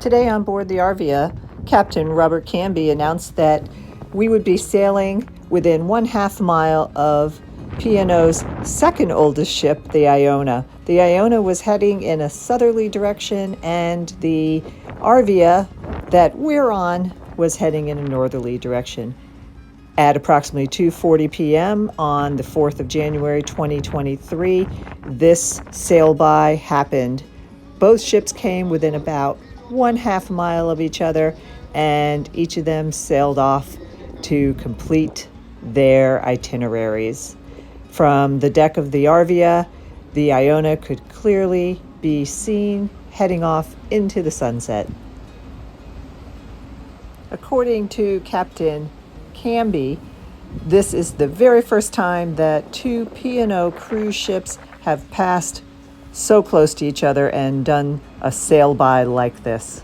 Today on board the Arvia, Captain Robert Camby announced that we would be sailing within 1/2 mile of P&O's second oldest ship, the Iona. The Iona was heading in a southerly direction, and the Arvia that we're on was heading in a northerly direction. At approximately 2:40 p.m. on the 4th of January 2023, this sail-by happened. Both ships came within about 1/2 mile of each other, and each of them sailed off to complete their itineraries. From the deck of the Arvia, the Iona could clearly be seen heading off into the sunset. According to Captain Camby, this is the very first time that two P&O cruise ships have passed so close to each other and done a sail-by like this.